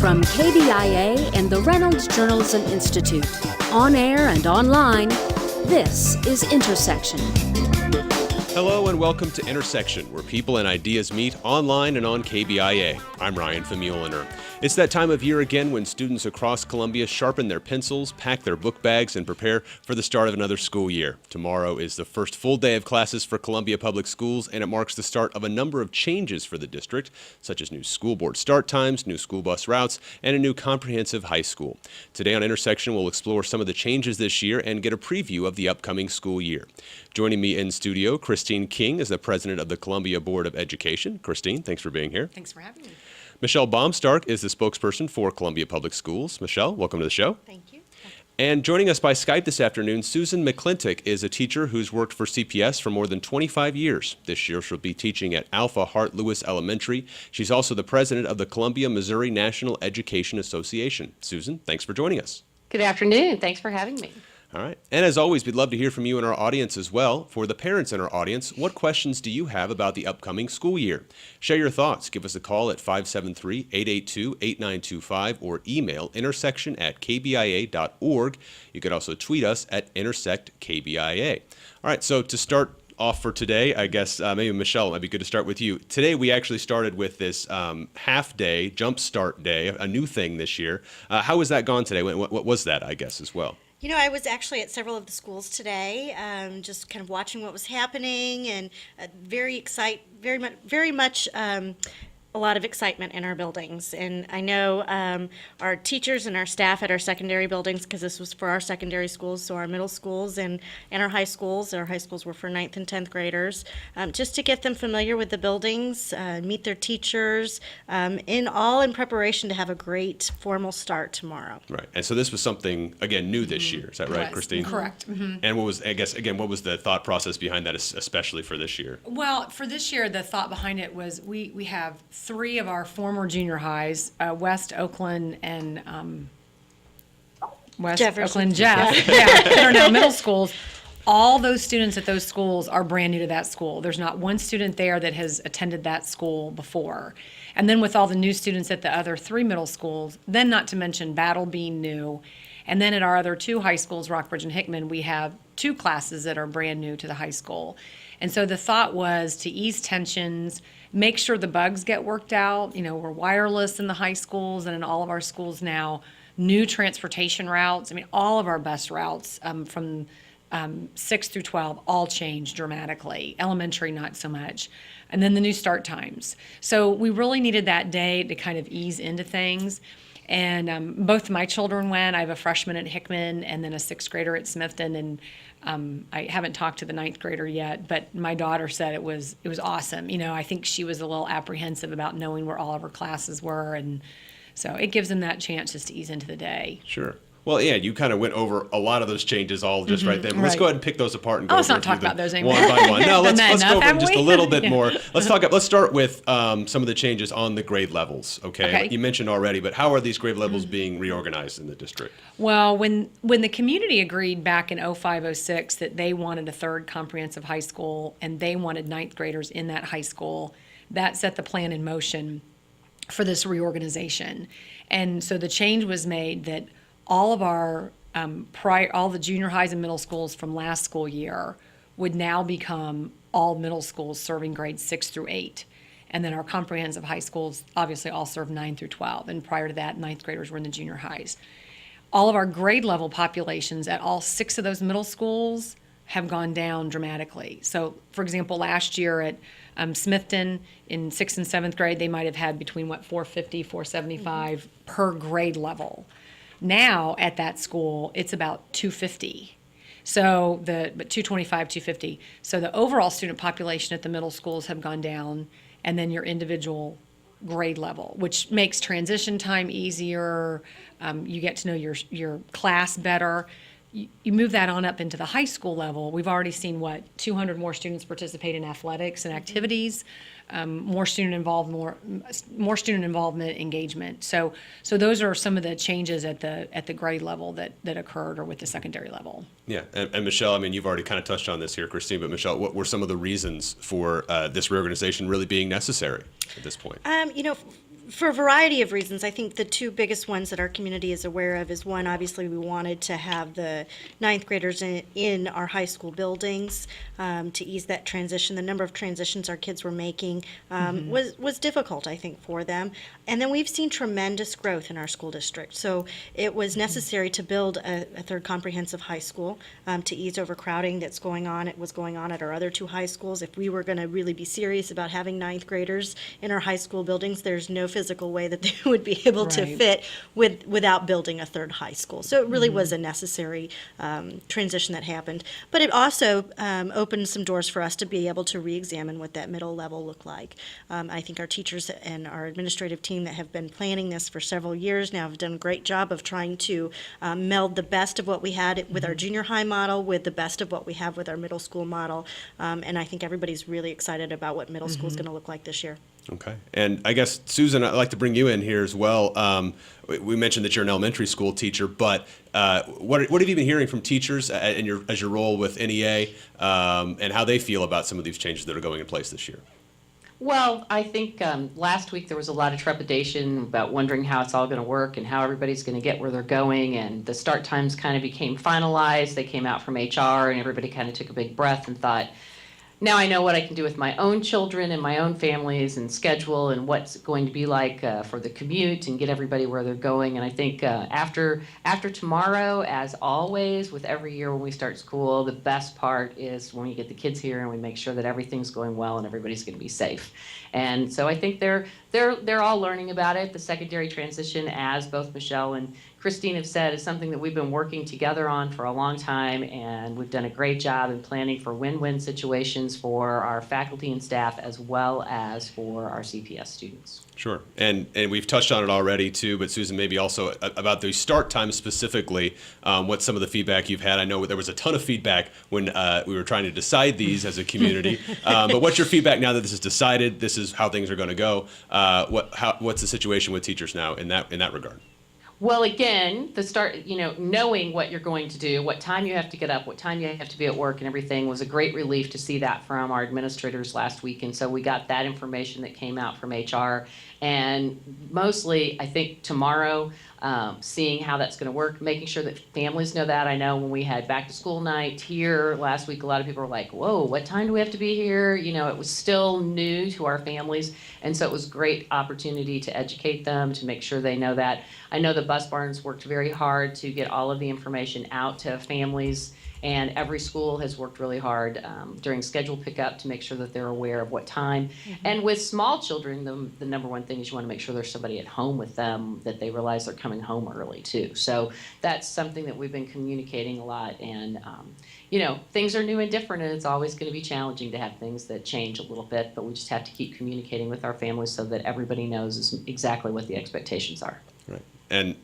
From KBIA and the Reynolds Journalism Institute, on air and online, this is Intersection. Hello and welcome to Intersection, where people and ideas meet online and on KBIA. I'm Ryan Famuliner. It's that time of year again when students across Columbia sharpen their pencils, pack their book bags, and prepare for the start of another school year. Tomorrow is the first full day of classes for Columbia Public Schools, and it marks the start of a number of changes for the district, such as new school board start times, new school bus routes, and a new comprehensive high school. Today on Intersection, we'll explore some of the changes this year and get a preview of the upcoming school year. Joining me in studio, Christine King is the president of the Columbia Board of Education. Christine, thanks for being here. Thanks for having me. Michelle Baumstark is the spokesperson for Columbia Public Schools. Michelle, welcome to the show. Thank you. And joining us by Skype this afternoon, Susan McClintock is a teacher who's worked for CPS for more than 25 years. This year, she'll be teaching at Alpha Hart Lewis Elementary. She's also the president of the Columbia, Missouri National Education Association. Susan, thanks for joining us. Good afternoon. Thanks for having me. All right. And as always, we'd love to hear from you in our audience as well. For the parents in our audience, what questions do you have about the upcoming school year? Share your thoughts. Give us a call at 573-882-8925 or email intersection@kbia.org. You could also tweet us at intersectkbia. All right. So to start off for today, I guess maybe Michelle, it might be good to start with you. Today we actually started with this half day, jump start day, a new thing this year. How has that gone today? What was that, I guess, as well? You know, I was actually at several of the schools today, just kind of watching what was happening, and very much a lot of excitement in our buildings. And I know our teachers and our staff at our secondary buildings, because this was for our secondary schools, so our middle schools and our high schools. Our high schools were for 9th and 10th graders, just to get them familiar with the buildings, meet their teachers, in preparation to have a great formal start tomorrow. Right. And so this was something, again, new this year. Is that right, Christine? Correct. Mm-hmm. And what was the thought process behind that, especially for this year? Well, for this year, the thought behind it was we have 3 of our former junior highs, West Oakland and West Jefferson. Oakland Jeff, that are now middle schools. All those students at those schools are brand new to that school. There's not one student there that has attended that school before. And then with all the new students at the other 3 middle schools, then not to mention Battle being new. And then at our other 2 high schools, Rockbridge and Hickman, we have 2 classes that are brand new to the high school. And so the thought was to ease tensions, make sure the bugs get worked out. You know, we're wireless in the high schools and in all of our schools now. New transportation routes. I mean, all of our bus routes from 6 through 12 all changed dramatically. Elementary, not so much. And then the new start times. So we really needed that day to kind of ease into things. And both my children went. I have a freshman at Hickman and then a 6th grader at Smithton. And I haven't talked to the 9th grader yet, but my daughter said it was awesome. You know, I think she was a little apprehensive about knowing where all of her classes were. And so it gives them that chance just to ease into the day. Sure. Well, yeah, you kind of went over a lot of those changes all just right there. Let's go ahead and pick those apart and go let's over not talk about those anymore. one by one. No, let's go over them just a little bit Yeah. more. Let's start with some of the changes on the grade levels. Okay. You mentioned already, but how are these grade levels being reorganized in the district? Well, when the community agreed back in 05-06 that they wanted a 3rd comprehensive high school and they wanted 9th graders in that high school, that set the plan in motion for this reorganization. And so the change was made that all of our all the junior highs and middle schools from last school year would now become all middle schools serving grades 6 through 8. And then our comprehensive high schools obviously all serve 9 through 12. And prior to that, 9th graders were in the junior highs. All of our grade level populations at all 6 of those middle schools have gone down dramatically. So, for example, last year at Smithton in 6th and 7th grade, they might have had between 450, 475 per grade level. Now at that school, it's about 250. So but 225, 250. So the overall student population at the middle schools have gone down, and then your individual grade level, which makes transition time easier. You get to know your class better. You move that on up into the high school level. We've already seen 200 more students participate in athletics and activities. More student involvement, engagement. So those are some of the changes at the grade level that occurred, or with the secondary level. Yeah, and Michelle, I mean, you've already kind of touched on this here, Christine, but Michelle, what were some of the reasons for this reorganization really being necessary at this point? For a variety of reasons. I think the two biggest ones that our community is aware of is one, obviously, we wanted to have the ninth graders in our high school buildings to ease that transition. The number of transitions our kids were making was difficult, I think, for them. And then we've seen tremendous growth in our school district. So it was necessary to build a third comprehensive high school to ease overcrowding that's going on. It was going on at our other two high schools. If we were going to really be serious about having ninth graders in our high school buildings, there's no physical way that they would be able to Right. fit without building a third high school. So it really was a necessary transition that happened. But it also opened some doors for us to be able to re-examine what that middle level looked like. I think our teachers and our administrative team that have been planning this for several years now have done a great job of trying to meld the best of what we had with our junior high model with the best of what we have with our middle school model. And I think everybody's really excited about what middle school is going to look like this year. Okay. And I guess, Susan, I'd like to bring you in here as well. We mentioned that you're an elementary school teacher, but what have you been hearing from teachers as your role with NEA and how they feel about some of these changes that are going in place this year? Well, I think last week there was a lot of trepidation about wondering how it's all going to work and how everybody's going to get where they're going. And the start times kind of became finalized. They came out from HR and everybody kind of took a big breath and thought, now I know what I can do with my own children and my own families and schedule and what's going to be like for the commute and get everybody where they're going. And I think after tomorrow, as always, with every year when we start school, the best part is when we get the kids here and we make sure that everything's going well and everybody's going to be safe. And so I think they're all learning about it. The secondary transition, as both Michelle and Christine have said, is something that we've been working together on for a long time, and we've done a great job in planning for win-win situations for our faculty and staff as well as for our CPS students. Sure. And we've touched on it already too, but Susan, maybe also about the start time specifically, what's some of the feedback you've had? I know there was a ton of feedback when we were trying to decide these as a community, but what's your feedback now that this is decided, this is how things are going to go? What's the situation with teachers now in that regard? Well, again, the start, knowing what you're going to do, what time you have to get up, what time you have to be at work and everything was a great relief to see that from our administrators last week. And so we got that information that came out from HR. And mostly, I think tomorrow, seeing how that's going to work, making sure that families know that. I know when we had back to school night here last week, a lot of people were like, whoa, what time do we have to be here? It was still new to our families. And so it was a great opportunity to educate them, to make sure they know that. I know the Bus Barns worked very hard to get all of the information out to families, and every school has worked really hard during schedule pickup to make sure that they're aware of what time. And with small children, the number one thing is you want to make sure there's somebody at home with them, that they realize they're coming home early too. So that's something that we've been communicating a lot. And things are new and different, and it's always going to be challenging to have things that change a little bit, but we just have to keep communicating with our families so that everybody knows exactly what the expectations are. Right. And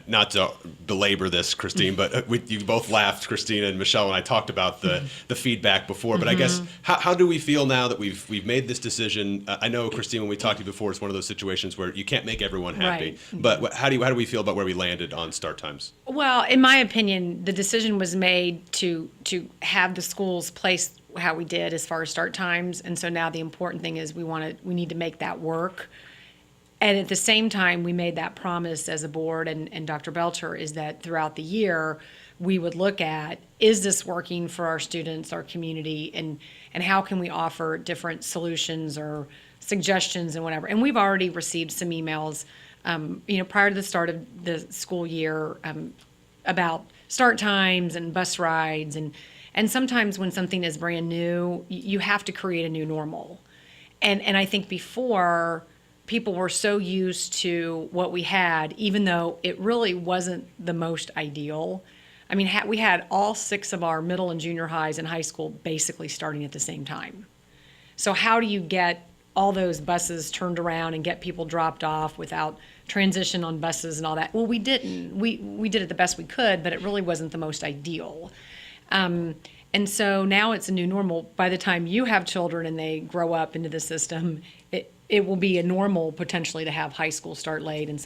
not to belabor this, Christine, but you both laughed, Christine and Michelle, when I talked about the feedback before. But I guess, how do we feel now that we've made this decision? I know, Christine, when we talked to you before, it's one of those situations where you can't make everyone happy. Right. But how do we feel about where we landed on start times? Well, in my opinion, the decision was made to have the schools placed how we did as far as start times, and so now the important thing is we need to make that work. And at the same time, we made that promise as a board, and Dr. Belcher, is that throughout the year, we would look at, is this working for our students, our community, and how can we offer different solutions or suggestions and whatever. And we've already received some emails, prior to the start of the school year about start times and bus rides. And sometimes when something is brand new, you have to create a new normal. And I think before, people were so used to what we had, even though it really wasn't the most ideal. I mean, we had all 6 of our middle and junior highs and high school basically starting at the same time. So how do you get all those buses turned around and get people dropped off without transition on buses and all that? Well, we didn't. We did it the best we could, but it really wasn't the most ideal. And so now it's a new normal. By the time you have children and they grow up into the system, it will be a normal potentially to have high school start late and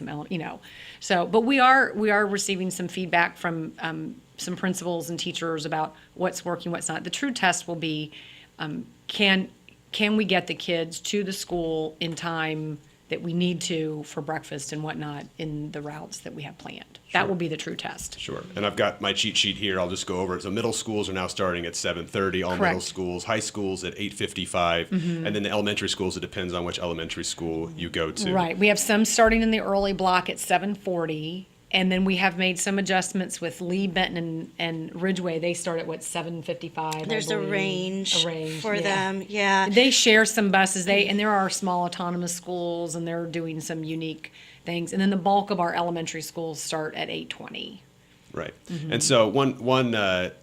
So, but we are receiving some feedback from some principals and teachers about what's working, what's not. The true test will be, can we get the kids to the school in time that we need to for breakfast and whatnot in the routes that we have planned. That will be the true test. Sure. And I've got my cheat sheet here. I'll just go over it. So middle schools are now starting at 7:30, all middle Correct. schools, high schools at 8:55, and then the elementary schools, it depends on which elementary school you go to. Right. We have some starting in the early block at 7:40, and then we have made some adjustments with Lee, Benton, and Ridgeway. They start at what, 7:55? There's a range for yeah. them, yeah. They share some buses. And there are small autonomous schools, and they're doing some unique things. And then the bulk of our elementary schools start at 8:20. Right. And so one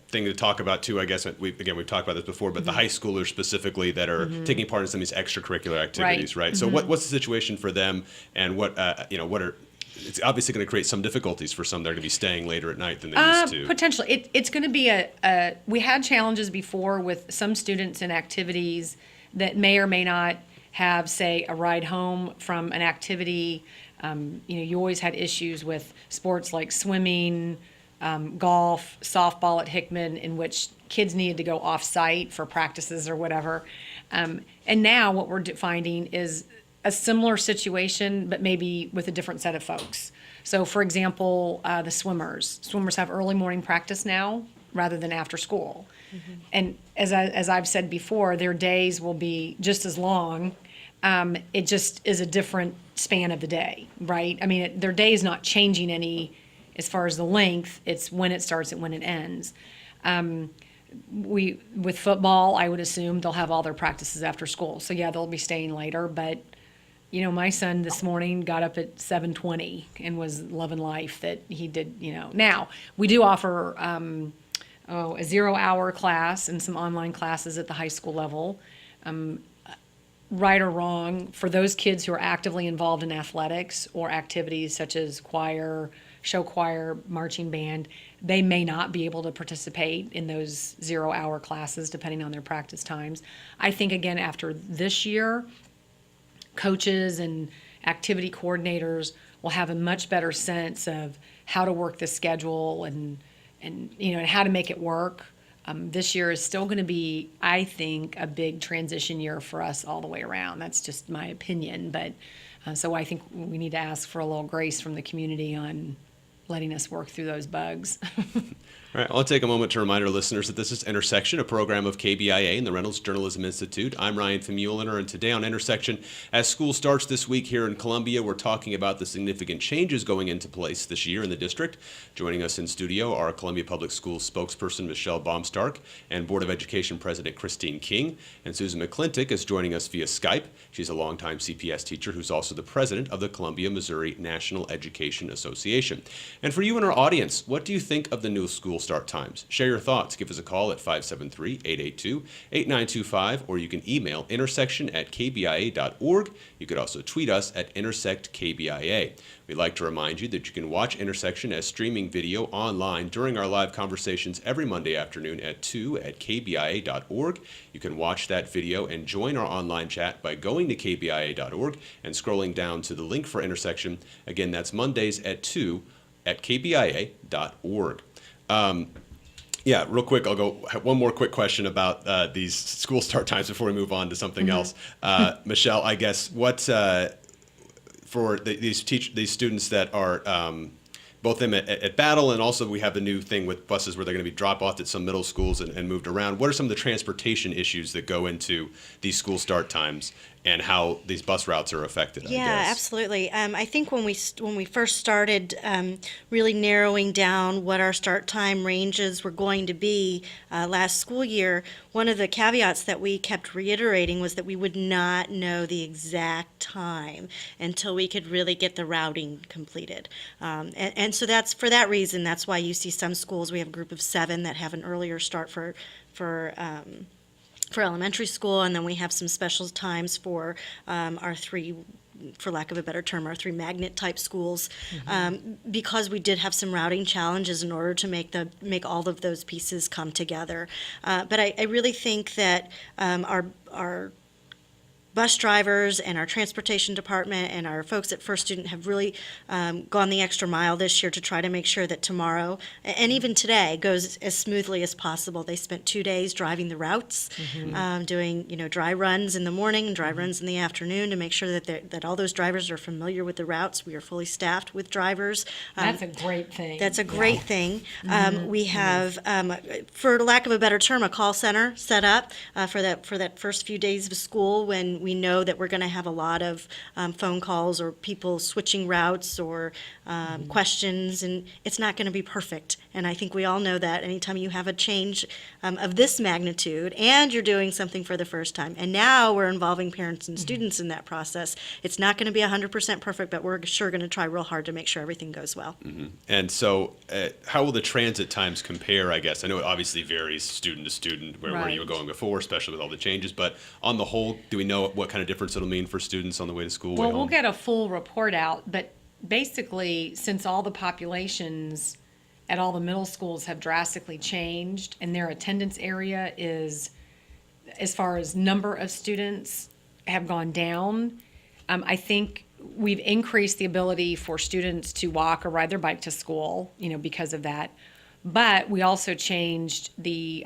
thing to talk about too, I guess we've talked about this before, but the high schoolers specifically that are taking part in some of these extracurricular activities, right? So what's the situation for them, and what are it's obviously going to create some difficulties for some that are going to be staying later at night than they used to. Potentially. It's going to be we had challenges before with some students in activities that may or may not have, say, a ride home from an activity. You always had issues with sports like swimming, golf, softball at Hickman, in which kids needed to go off-site for practices or whatever. And now what we're finding is a similar situation, but maybe with a different set of folks. So, for example, the swimmers. Swimmers have early morning practice now rather than after school. And as I've said before, their days will be just as long. It just is a different span of the day, right? I mean, their day is not changing any as far as the length. It's when it starts and when it ends. With football, I would assume they'll have all their practices after school. So yeah, they'll be staying later, but my son this morning got up at 7:20 and was loving life that he did, Now, we do offer a 0-hour class and some online classes at the high school level. Right or wrong, for those kids who are actively involved in athletics or activities such as choir, show choir, marching band, they may not be able to participate in those 0-hour classes depending on their practice times. I think, again, after this year, coaches and activity coordinators will have a much better sense of how to work the schedule and how to make it work. This year is still going to be, I think, a big transition year for us all the way around. That's just my opinion. But so I think we need to ask for a little grace from the community on letting us work through those bugs. All right, I'll take a moment to remind our listeners that this is Intersection, a program of KBIA and the Reynolds Journalism Institute. I'm Ryan Famuliner, and today on Intersection, as school starts this week here in Columbia, we're talking about the significant changes going into place this year in the district. Joining us in studio are Columbia Public Schools spokesperson Michelle Baumstark and Board of Education President Christine King. And Susan McClintock is joining us via Skype. She's a longtime CPS teacher who's also the president of the Columbia, Missouri National Education Association. And for you in our audience, what do you think of the new school start times? Share your thoughts. Give us a call at 573-882-8925, or you can email intersection@kbia.org. You could also tweet us at intersectkbia. We'd like to remind you that you can watch Intersection as streaming video online during our live conversations every Monday afternoon at 2 at kbia.org. You can watch that video and join our online chat by going to kbia.org and scrolling down to the link for Intersection. Again, that's Mondays at 2 at kbia.org. Yeah, real quick, I'll go one more quick question about these school start times before we move on to something else. Michelle, I guess, what for these students that are both them at Battle, and also we have the new thing with buses where they're going to be dropped off at some middle schools and moved around. What are some of the transportation issues that go into these school start times and how these bus routes are affected? I guess? Absolutely. I think when we first started really narrowing down what our start time ranges were going to be last school year, one of the caveats that we kept reiterating was that we would not know the exact time until we could really get the routing completed. And so that's for that reason. That's why you see some schools, we have a group of 7 that have an earlier start for elementary school, and then we have some special times for our 3, for lack of a better term, our 3 magnet type schools, because we did have some routing challenges in order to make all of those pieces come together. But I really think that the bus drivers and our transportation department and our folks at First Student have really gone the extra mile this year to try to make sure that tomorrow and even today goes as smoothly as possible. They spent 2 days driving the routes, doing dry runs in the morning and dry runs in the afternoon to make sure that all those drivers are familiar with the routes. We are fully staffed with drivers. That's a great thing. That's a great thing. We have, for lack of a better term, a call center set up for that first few days of school when we know that we're going to have a lot of phone calls or people switching routes or questions, and it's not going to be perfect. And I think we all know that anytime you have a change of this magnitude and you're doing something for the first time, and now we're involving parents and students in that process, it's not going to be 100% perfect, but we're sure going to try real hard to make sure everything goes well. And so, how will the transit times compare, I guess? I know it obviously varies student to student where you were going before, especially with all the changes. But on the whole, do we know what kind of difference it'll mean for students on the way to school, way Well, home? we'll get a full report out, but basically, since all the populations at all the middle schools have drastically changed and their attendance area is, as far as number of students, have gone down, I think we've increased the ability for students to walk or ride their bike to school, because of that. But we also changed the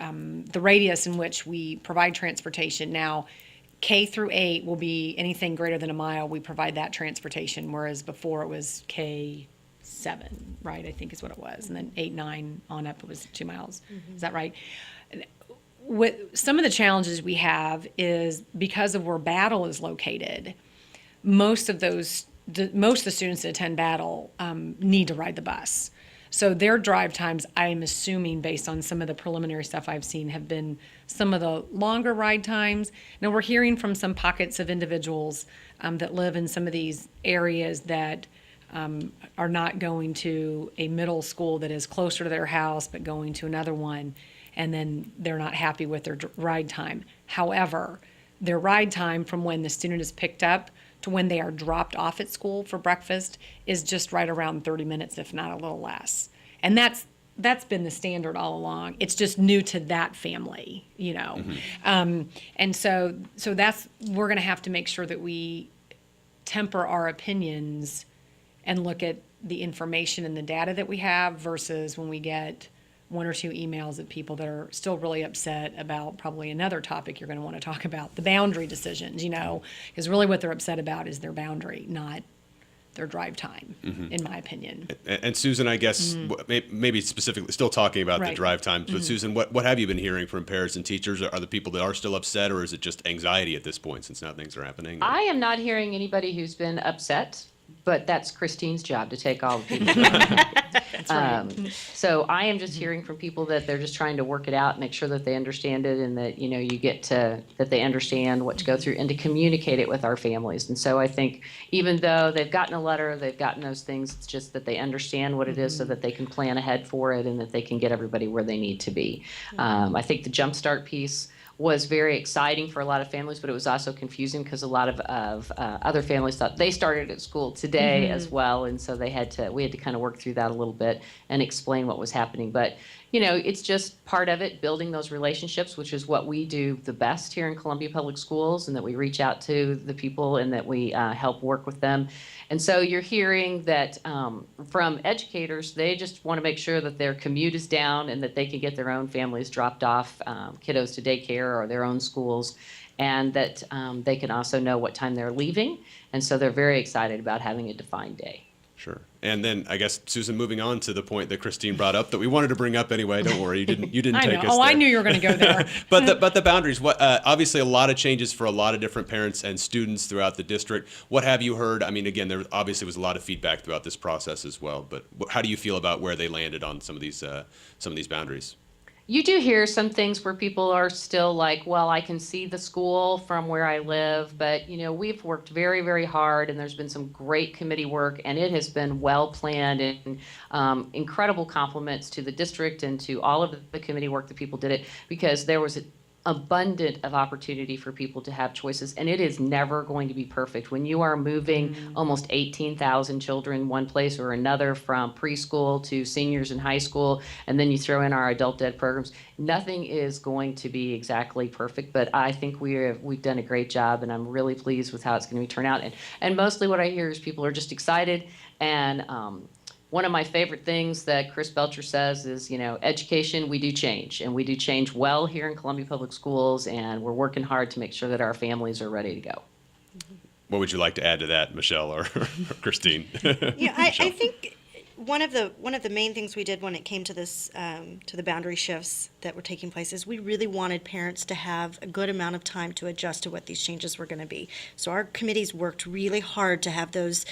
radius in which we provide transportation. Now, K through 8 will be anything greater than a mile. We provide that transportation, whereas before it was K7, right? I think is what it was, and then 8, 9 on up it was 2 miles. Is that right? With some of the challenges we have is because of where Battle is located. Most of the students that attend Battle need to ride the bus. So their drive times, I'm assuming, based on some of the preliminary stuff I've seen, have been some of the longer ride times. Now, we're hearing from some pockets of individuals that live in some of these areas that are not going to a middle school that is closer to their house, but going to another one, and then they're not happy with their ride time. However, their ride time from when the student is picked up to when they are dropped off at school for breakfast is just right around 30 minutes, if not a little less. And that's been the standard all along. It's just new to that family, And so we're going to have to make sure that we temper our opinions and look at the information and the data that we have versus when we get 1 or 2 emails of people that are still really upset about probably another topic you're going to want to talk about, the boundary decisions, because really what they're upset about is their boundary, not their drive time, in my opinion. And Susan, I guess, maybe specifically still talking about the Right. drive times, but Susan, what have you been hearing from parents and teachers? Are the people that are still upset, or is it just anxiety at this point since now things are happening? I am not hearing anybody who's been upset, but that's Christine's job to take all the people. So I am just hearing from people that they're just trying to work it out, make sure that they understand it, and that that they understand what to go through, and to communicate it with our families. And so I think even though they've gotten a letter, they've gotten those things, it's just that they understand what it is so that they can plan ahead for it and that they can get everybody where they need to be. I think the Jumpstart piece was very exciting for a lot of families, but it was also confusing because a lot of other families thought they started at school today as well, and so we had to kind of work through that a little bit and explain what was happening. But it's just part of it, building those relationships, which is what we do the best here in Columbia Public Schools, and that we reach out to the people and that we help work with them. And so you're hearing that from educators, they just want to make sure that their commute is down and that they can get their own families dropped off, kiddos to daycare or their own schools, and that they can also know what time they're leaving. And so they're very excited about having a defined day. Sure. And then I guess, Susan, moving on to the point that Christine brought up that we wanted to bring up anyway. Don't worry, you didn't I take know. us Oh, there. I knew you were going to go there. But the boundaries. What obviously a lot of changes for a lot of different parents and students throughout the district. What have you heard? I mean, again, there obviously was a lot of feedback throughout this process as well. But how do you feel about where they landed on some of these boundaries? You do hear some things where people are still like, well, I can see the school from where I live, but we've worked very, very hard, and there's been some great committee work, and it has been well planned, and incredible compliments to the district and to all of the committee work that people did it, because there was abundant of opportunity for people to have choices, and it is never going to be perfect. When you are moving almost 18,000 children one place or another from preschool to seniors in high school, and then you throw in our adult ed programs, nothing is going to be exactly perfect, but I think we've done a great job, and I'm really pleased with how it's going to turn out. And mostly what I hear is people are just excited, and one of my favorite things that Chris Belcher says is, education, we do change, and we do change well here in Columbia Public Schools, and we're working hard to make sure that our families are ready to go. What would you like to add to that, Michelle or Christine? Yeah, I think one of the main things we did when it came to this to the boundary shifts that were taking place is we really wanted parents to have a good amount of time to adjust to what these changes were going to be. So our committees worked really hard to have those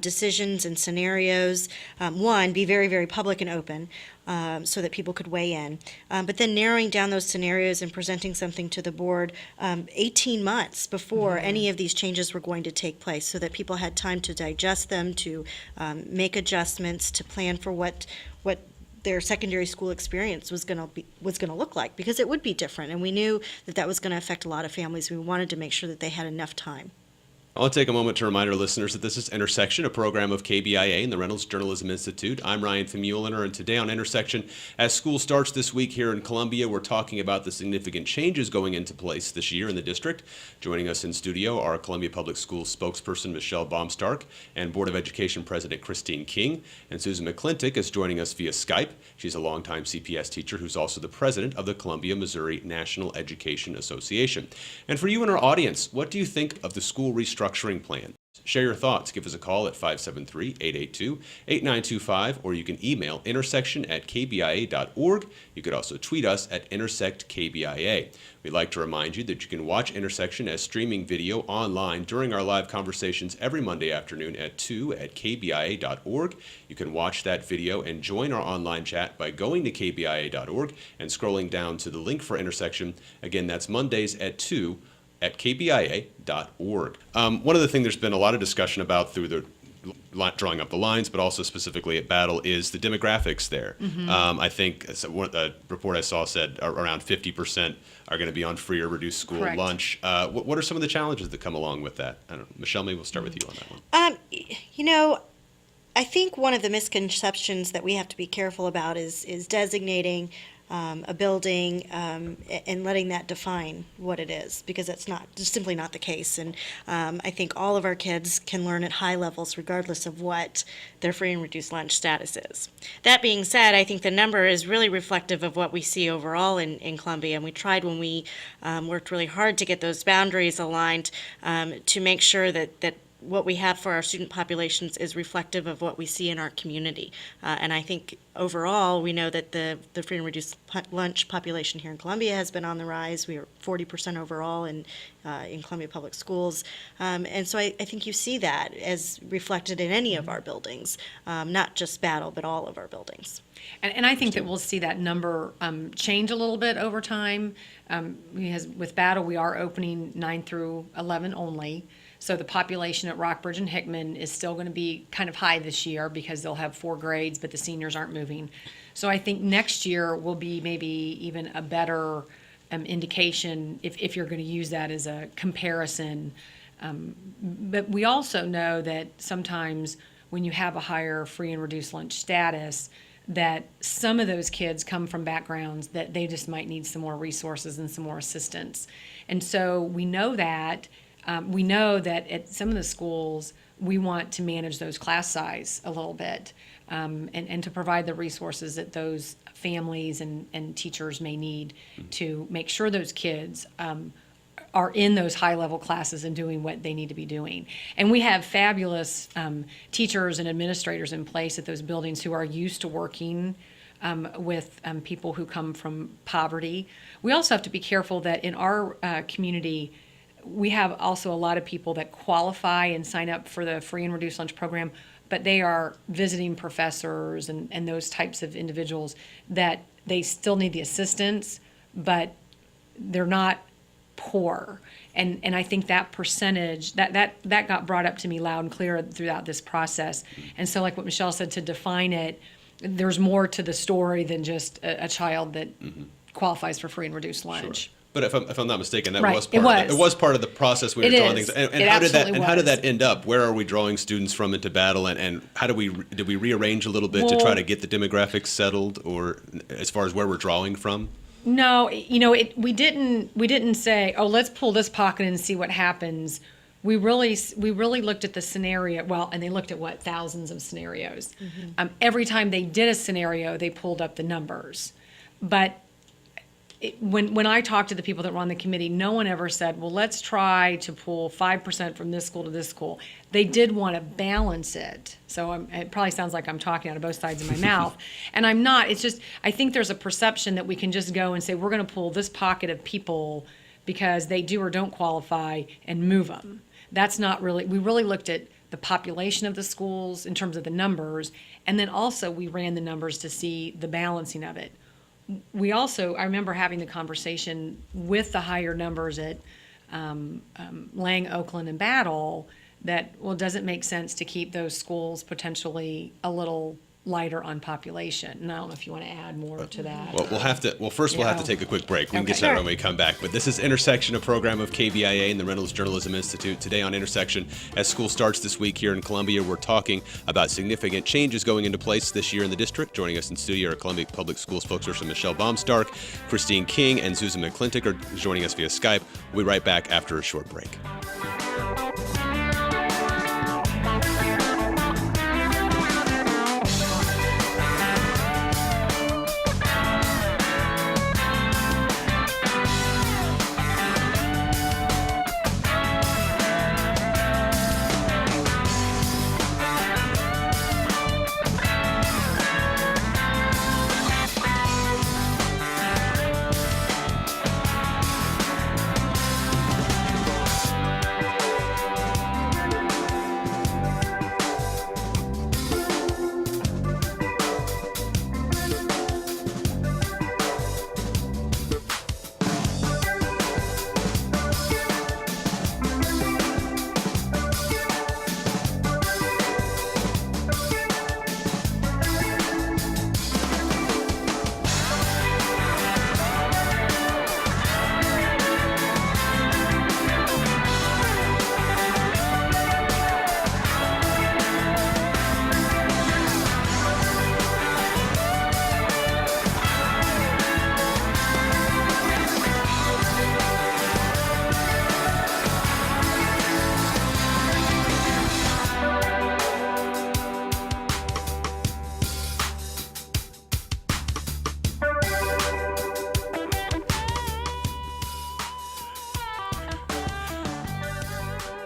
decisions and scenarios, one, be very, very public and open, so that people could weigh in. But then narrowing down those scenarios and presenting something to the board 18 months before any of these changes were going to take place, so that people had time to digest them, to make adjustments, to plan for what their secondary school experience was going to look like, because it would be different, and we knew that was going to affect a lot of families. We wanted to make sure that they had enough time. I'll take a moment to remind our listeners that this is Intersection, a program of KBIA and the Reynolds Journalism Institute. I'm Ryan Famuliner, and today on Intersection, as school starts this week here in Columbia, we're talking about the significant changes going into place this year in the district. Joining us in studio are Columbia Public Schools spokesperson Michelle Baumstark and Board of Education President Christine King, and Susan McClintock is joining us via Skype. She's a longtime CPS teacher who's also the president of the Columbia, Missouri National Education Association. And for you in our audience, what do you think of the school restructuring plan? Share your thoughts. Give us a call at 573-882-8925, or you can email intersection@kbia.org. You could also tweet us at intersectkbia. We'd like to remind you that you can watch Intersection as streaming video online during our live conversations every Monday afternoon at 2 at kbia.org. You can watch that video and join our online chat by going to kbia.org and scrolling down to the link for Intersection. Again, that's Mondays at 2 at kbia.org. One of the things there's been a lot of discussion about through the drawing up the lines, but also specifically at Battle, is the demographics there. I think a report I saw said around 50% are going to be on free or reduced school Correct. lunch. What are some of the challenges that come along with that? I don't know. Michelle, maybe we'll start with you on that one. I think one of the misconceptions that we have to be careful about is designating a building and letting that define what it is, because it's just simply not the case. And I think all of our kids can learn at high levels regardless of what their free and reduced lunch status is. That being said, I think the number is really reflective of what we see overall in Columbia, and we tried when we worked really hard to get those boundaries aligned to make sure that what we have for our student populations is reflective of what we see in our community. And I think overall, we know that the free and reduced lunch population here in Columbia has been on the rise. We are 40% overall in Columbia Public Schools. And so I think you see that as reflected in any of our buildings, not just Battle, but all of our buildings. And I think that we'll see that number change a little bit over time. Because with Battle, we are opening 9 through 11 only. So the population at Rockbridge and Hickman is still going to be kind of high this year because they'll have 4 grades, but the seniors aren't moving. So I think next year will be maybe even a better indication if you're going to use that as a comparison. But we also know that sometimes when you have a higher free and reduced lunch status, that some of those kids come from backgrounds that they just might need some more resources and some more assistance. And so we know that. We know that at some of the schools, we want to manage those class size a little bit and to provide the resources that those families and teachers may need to make sure those kids are in those high-level classes and doing what they need to be doing. And we have fabulous teachers and administrators in place at those buildings who are used to working with people who come from poverty. We also have to be careful that in our community, we have also a lot of people that qualify and sign up for the free and reduced lunch program, but they are visiting professors and those types of individuals that they still need the assistance, but they're not poor. And I think that percentage, that got brought up to me loud and clear throughout this process. And so like what Michelle said, to define it, there's more to the story than just a child that qualifies for free and reduced lunch. Sure. But if I'm not mistaken, that Right, was it part of was. it was part of the process we were It drawing is. things. And It how did that absolutely how did was. that end up? Where are we drawing students from into battle, and how did we rearrange a little bit to Well- try to get the demographics settled, or as far as where we're drawing from? No, we didn't say, oh, let's pull this pocket and see what happens. We really looked at the scenario. Well, and they looked at thousands of scenarios. Every time they did a scenario, they pulled up the numbers. But when I talked to the people that were on the committee, no one ever said, well, let's try to pull 5% from this school to this school. They did want to balance it. So it probably sounds like I'm talking out of both sides of my mouth. And I'm not. It's just, I think there's a perception that we can just go and say, we're going to pull this pocket of people because they do or don't qualify and move them. That's not really, we really looked at the population of the schools in terms of the numbers. And then also we ran the numbers to see the balancing of it. We also, I remember having the conversation with the higher numbers at Lang, Oakland, and Battle that, well, does it make sense to keep those schools potentially a little lighter on population? And I don't know if you want to add more to that. Well, we'll have to take a quick break. We can get to that Okay. when we come back. But this is Intersection, a program of KBIA and the Reynolds Journalism Institute. Today on Intersection, as school starts this week here in Columbia, we're talking about significant changes going into place this year in the district. Joining us in studio are Columbia Public School spokesperson Michelle Baumstark, Christine King, and Susan McClintock are joining us via Skype. We'll be right back after a short break.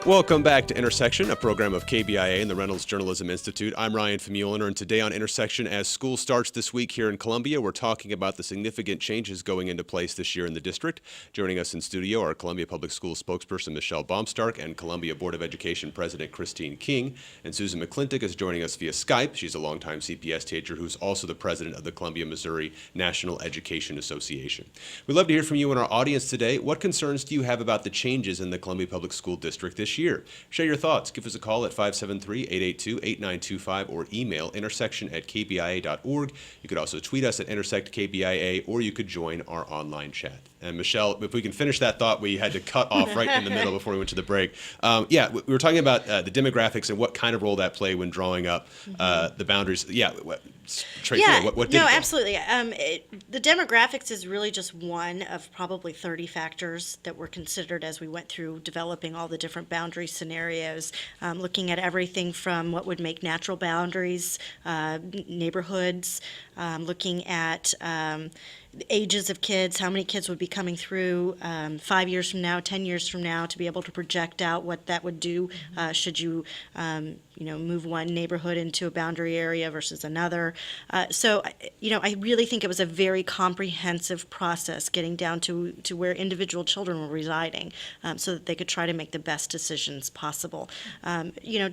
Welcome back to Intersection, a program of KBIA and the Reynolds Journalism Institute. I'm Ryan Famuliner, and today on Intersection, as school starts this week here in Columbia, we're talking about the significant changes going into place this year in the district. Joining us in studio are Columbia Public Schools spokesperson Michelle Baumstark and Columbia Board of Education President Christine King. And Susan McClintock is joining us via Skype. She's a longtime CPS teacher who's also the president of the Columbia, Missouri National Education Association. We'd love to hear from you in our audience today. What concerns do you have about the changes in the Columbia Public School District this year? Share your thoughts. Give us a call at 573-882-8925 or email intersection@kbia.org. You could also tweet us at IntersectKBIA, or you could join our online chat. And Michelle, if we can finish that thought we had to cut off right in the middle before we went to the break. We were talking about the demographics and what kind of role that played when drawing up the boundaries. What did Absolutely. The demographics is really just one of probably 30 factors that were considered as we went through developing all the different boundary scenarios, looking at everything from what would make natural boundaries, neighborhoods, looking at ages of kids, how many kids would be coming through 5 years from now, 10 years from now, to be able to project out what that would do should you move one neighborhood into a boundary area versus another. I really think it was a very comprehensive process getting down to where individual children were residing, so that they could try to make the best decisions possible.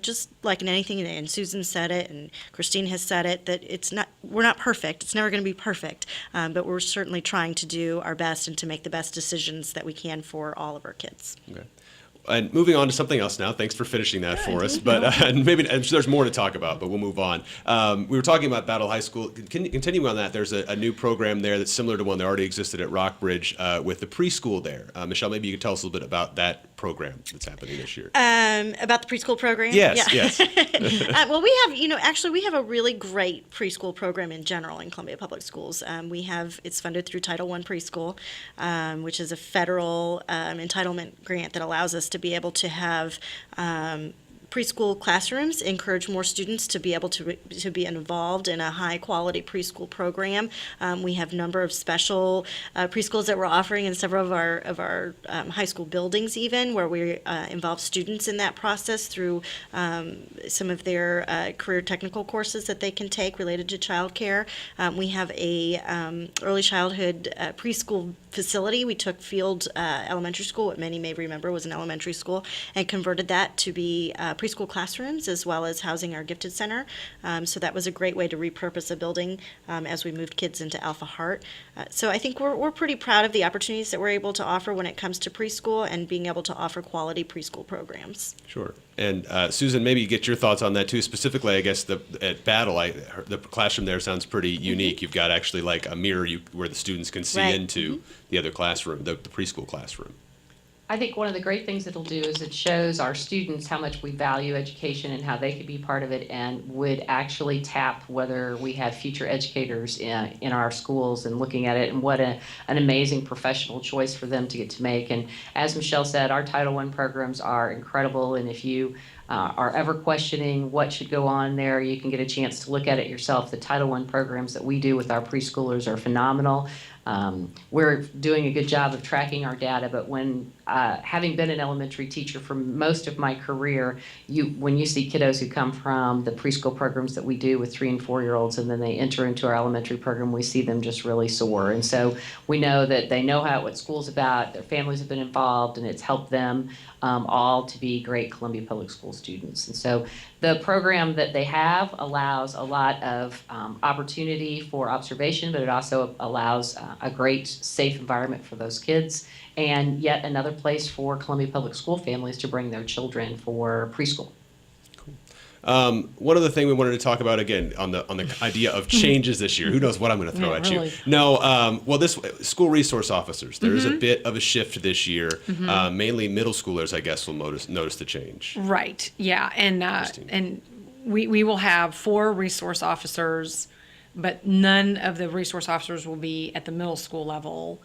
Just like in anything, and Susan said it, and Christine has said it, that we're not perfect. It's never going to be perfect, but we're certainly trying to do our best and to make the best decisions that we can for all of our kids. Okay. And moving on to something else now. Thanks for finishing that for us. But maybe there's more to talk about, but we'll move on. We were talking about Battle High School. Continuing on that, there's a new program there that's similar to one that already existed at Rockbridge with the preschool there. Michelle, maybe you could tell us a little bit about that program that's happening this year. About the preschool program? Yes, Yeah. yes. Well, we have, actually, we have a really great preschool program in general in Columbia Public Schools. It's funded through Title I Preschool, which is a federal entitlement grant that allows us to be able to have preschool classrooms, encourage more students to be able to be involved in a high-quality preschool program. We have a number of special preschools that we're offering in several of our high school buildings even, where we involve students in that process through some of their career technical courses that they can take related to childcare. We have a early childhood preschool facility. We took Field Elementary School, what many may remember was an elementary school, and converted that to be preschool classrooms as well as housing our gifted center. So that was a great way to repurpose a building as we moved kids into Alpha Heart. So I think we're pretty proud of the opportunities that we're able to offer when it comes to preschool and being able to offer quality preschool programs. Sure. And Susan, maybe you get your thoughts on that too. Specifically, I guess at Battle, the classroom there sounds pretty unique. You've got actually like a mirror where the students can see Right. into the other classroom, the preschool classroom. I think one of the great things it'll do is it shows our students how much we value education and how they could be part of it and would actually tap whether we have future educators in our schools and looking at it and what an amazing professional choice for them to get to make. And as Michelle said, our Title I programs are incredible, and if you are ever questioning what should go on there, you can get a chance to look at it yourself. The Title I programs that we do with our preschoolers are phenomenal. We're doing a good job of tracking our data, but when having been an elementary teacher for most of my career, when you see kiddos who come from the preschool programs that we do with 3 and 4-year-olds, and then they enter into our elementary program, we see them just really soar. And so we know that they know what school's about, their families have been involved, and it's helped them all to be great Columbia Public School students. And so the program that they have allows a lot of opportunity for observation, but it also allows a great, safe environment for those kids, and yet another place for Columbia Public School families to bring their children for preschool. One other thing we wanted to talk about again on the idea of changes this year. Who knows what I'm going to throw Yeah, at really. you? No, well, this school resource officers. There is a bit of a shift this year. Mainly middle schoolers, I guess, will notice the change. Right, yeah, Interesting. and we will have 4 resource officers, but none of the resource officers will be at the middle school level.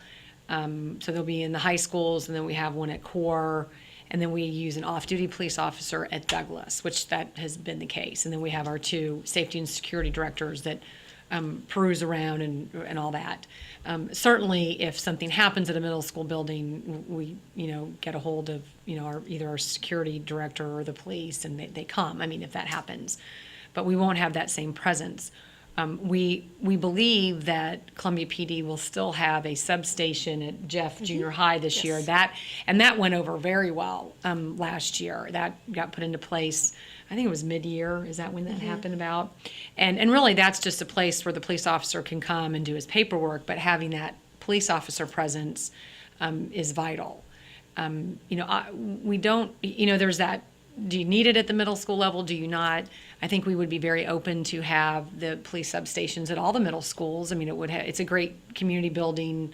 So they'll be in the high schools, and then we have one at Core, and then we use an off-duty police officer at Douglas, which that has been the case. And then we have our 2 safety and security directors that peruse around and all that. Certainly, if something happens at a middle school building, we get a hold of either our security director or the police, and they come. I mean, if that happens, but we won't have that same presence. We believe that Columbia PD will still have a substation at Jeff Junior High this year. That went over very well last year. That got put into place. I think it was mid-year. Is that when that happened about? And really, that's just a place where the police officer can come and do his paperwork. But having that police officer presence is vital. We don't. There's that. Do you need it at the middle school level? Do you not? I think we would be very open to have the police substations at all the middle schools. I mean, it's a great community building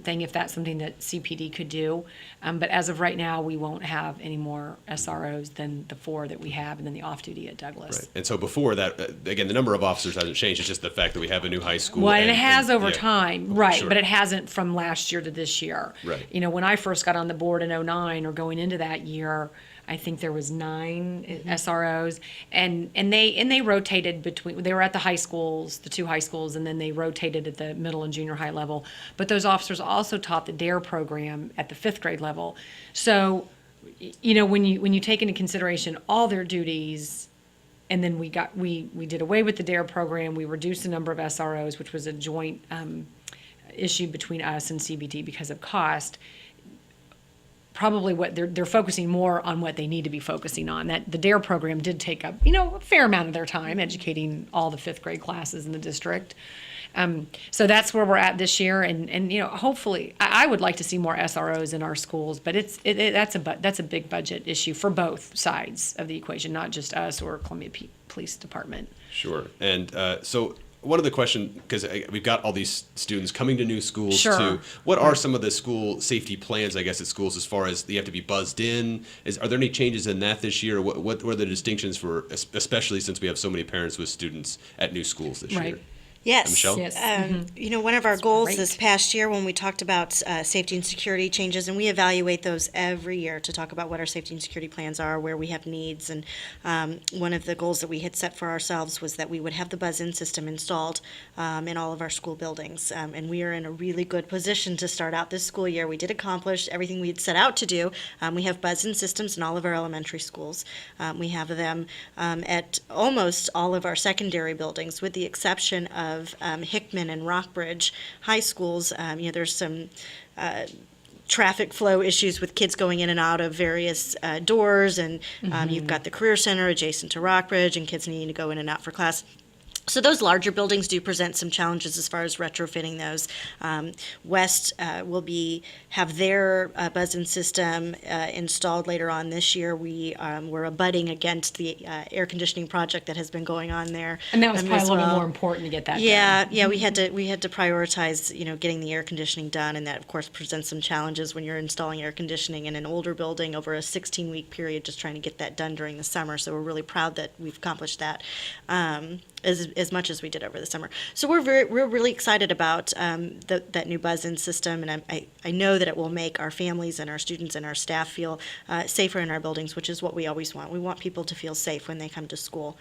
thing if that's something that CPD could do. But as of right now, we won't have any more SROs than the 4 that we have, and then the off-duty at Douglas. Right. And so before that, again, the number of officers hasn't changed. It's just the fact that we have a new high school. Well, and it has over yeah. time, right, Sure. but it hasn't from last year to this year. Right. When I first got on the board in 2009 or going into that year, I think there was 9 SROs, and they rotated between. They were at the high schools, the 2 high schools, and then they rotated at the middle and junior high level. But those officers also taught the DARE program at the 5th grade level. So, when you take into consideration all their duties, and then we did away with the DARE program. We reduced the number of SROs, which was a joint issue between us and CBT because of cost. Probably what they're focusing more on what they need to be focusing on. That the DARE program did take up, a fair amount of their time educating all the 5th grade classes in the district. So that's where we're at this year, and hopefully, I would like to see more SROs in our schools, but that's a big budget issue for both sides of the equation, not just us or Columbia Police Department. Sure. And so one of the questions, because we've got all these students coming to new schools Sure. too, what are some of the school safety plans, I guess, at schools as far as you have to be buzzed in? Are there any changes in that this year? What are the distinctions for, especially since we have so many parents with students at new schools this Right. year? Yes. Michelle? Yes. One of our goals great. this past year when we talked about safety and security changes, and we evaluate those every year to talk about what our safety and security plans are, where we have needs. And one of the goals that we had set for ourselves was that we would have the buzz-in system installed in all of our school buildings. And we are in a really good position to start out this school year. We did accomplish everything we had set out to do. We have buzz-in systems in all of our elementary schools. We have them at almost all of our secondary buildings, with the exception of Hickman and Rockbridge high schools. There's some traffic flow issues with kids going in and out of various doors, and you've got the Career Center adjacent to Rockbridge and kids needing to go in and out for class. So those larger buildings do present some challenges as far as retrofitting those. West will have their buzz-in system installed later on this year. We're abutting against the air conditioning project that has been going on there. And that was probably as a little bit well. more important to get that Yeah, done. yeah, we had to prioritize, getting the air conditioning done, and that of course presents some challenges when you're installing air conditioning in an older building over a 16-week period, just trying to get that done during the summer. So we're really proud that we've accomplished that. As much as we did over the summer. So we're really excited about that new buzz-in system, and I know that it will make our families and our students and our staff feel safer in our buildings, which is what we always want. We want people to feel safe when they come to school.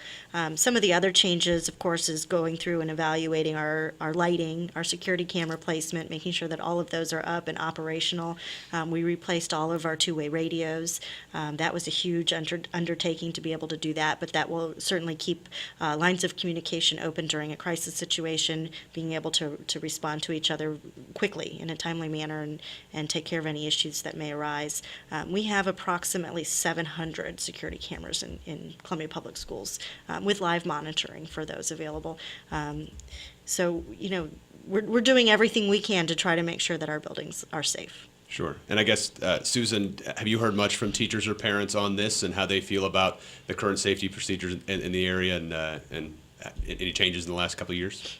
Some of the other changes, of course, is going through and evaluating our lighting, our security camera placement, making sure that all of those are up and operational. We replaced all of our two-way radios. That was a huge undertaking to be able to do that, but that will certainly keep lines of communication open during a crisis situation, being able to respond to each other quickly in a timely manner and take care of any issues that may arise. We have approximately 700 security cameras in Columbia Public Schools with live monitoring for those available. So, we're doing everything we can to try to make sure that our buildings are safe. Sure. And I guess, Susan, have you heard much from teachers or parents on this and how they feel about the current safety procedures in the area and any changes in the last couple of years?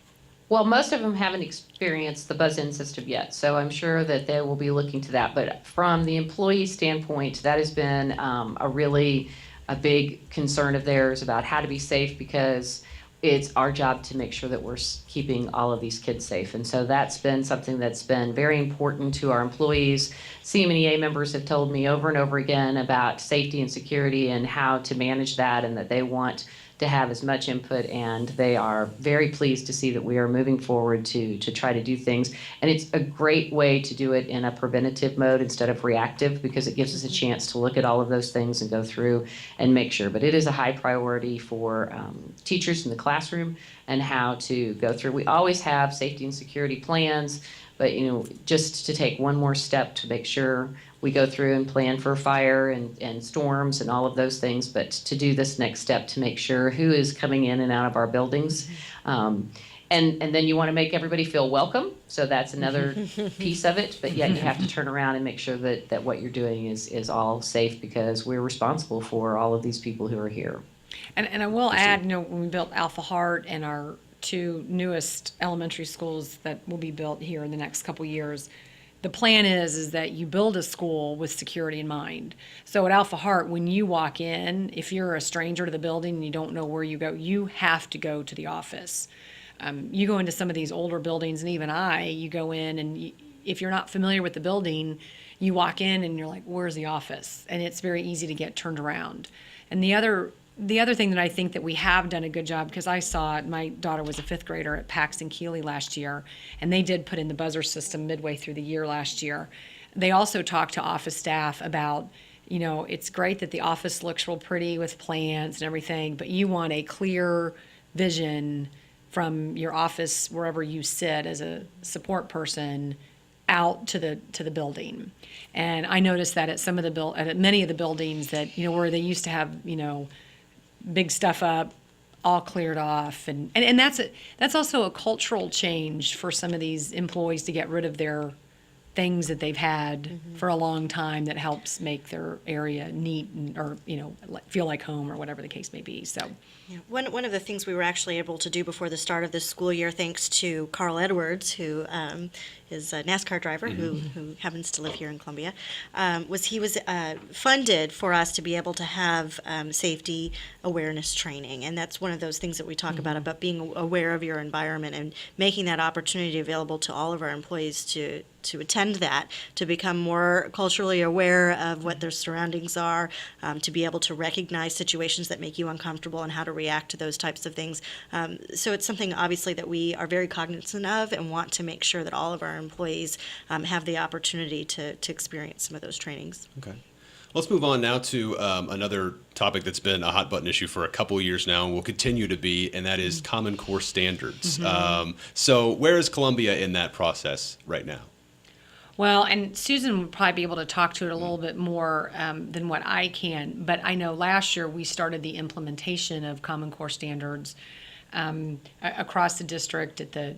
Well, most of them haven't experienced the buzz-in system yet, so I'm sure that they will be looking to that. But from the employee standpoint, that has been a big concern of theirs about how to be safe, because it's our job to make sure that we're keeping all of these kids safe. And so that's been something that's been very important to our employees. CMNEA members have told me over and over again about safety and security and how to manage that, and that they want to have as much input, and they are very pleased to see that we are moving forward to try to do things. And it's a great way to do it in a preventative mode instead of reactive, because it gives us a chance to look at all of those things and go through and make sure. But it is a high priority for teachers in the classroom and how to go through. We always have safety and security plans, but just to take one more step to make sure we go through and plan for fire and storms and all of those things, but to do this next step to make sure who is coming in and out of our buildings. And then you want to make everybody feel welcome, so that's another piece of it, but yet you have to turn around and make sure that what you're doing is all safe, because we're responsible for all of these people who are here. And I will add, when we built Alpha Hart and our two newest elementary schools that will be built here in the next couple years, the plan is that you build a school with security in mind. So at Alpha Hart, when you walk in, if you're a stranger to the building and you don't know where you go, you have to go to the office. You go into some of these older buildings, and even you go in, and if you're not familiar with the building, you walk in and you're like, where's the office? And it's very easy to get turned around. And the other thing that I think that we have done a good job, because I saw it, my daughter was a fifth grader at Paxton Keeley last year, and they did put in the buzzer system midway through the year last year. They also talked to office staff about, it's great that the office looks real pretty with plants and everything, but you want a clear vision from your office, wherever you sit as a support person, out to the building. And I noticed that at at many of the buildings that, where they used to have, big stuff up all cleared off, and that's also a cultural change for some of these employees to get rid of their things that they've had for a long time that helps make their area neat or feel like home or whatever the case may be. So. Yeah. One of the things we were actually able to do before the start of this school year, thanks to Carl Edwards, who is a NASCAR driver who happens to live here in Columbia, was he was funded for us to be able to have safety awareness training. And that's one of those things that we talk about being aware of your environment and making that opportunity available to all of our employees to attend that, to become more culturally aware of what their surroundings are, to be able to recognize situations that make you uncomfortable and how to react to those types of things. So it's something obviously that we are very cognizant of and want to make sure that all of our employees have the opportunity to experience some of those trainings. Okay. Let's move on now to another topic that's been a hot button issue for a couple of years now and will continue to be, and that is Common Core standards. So where is Columbia in that process right now? Well, and Susan would probably be able to talk to it a little bit more than what I can, but I know last year we started the implementation of Common Core standards across the district at the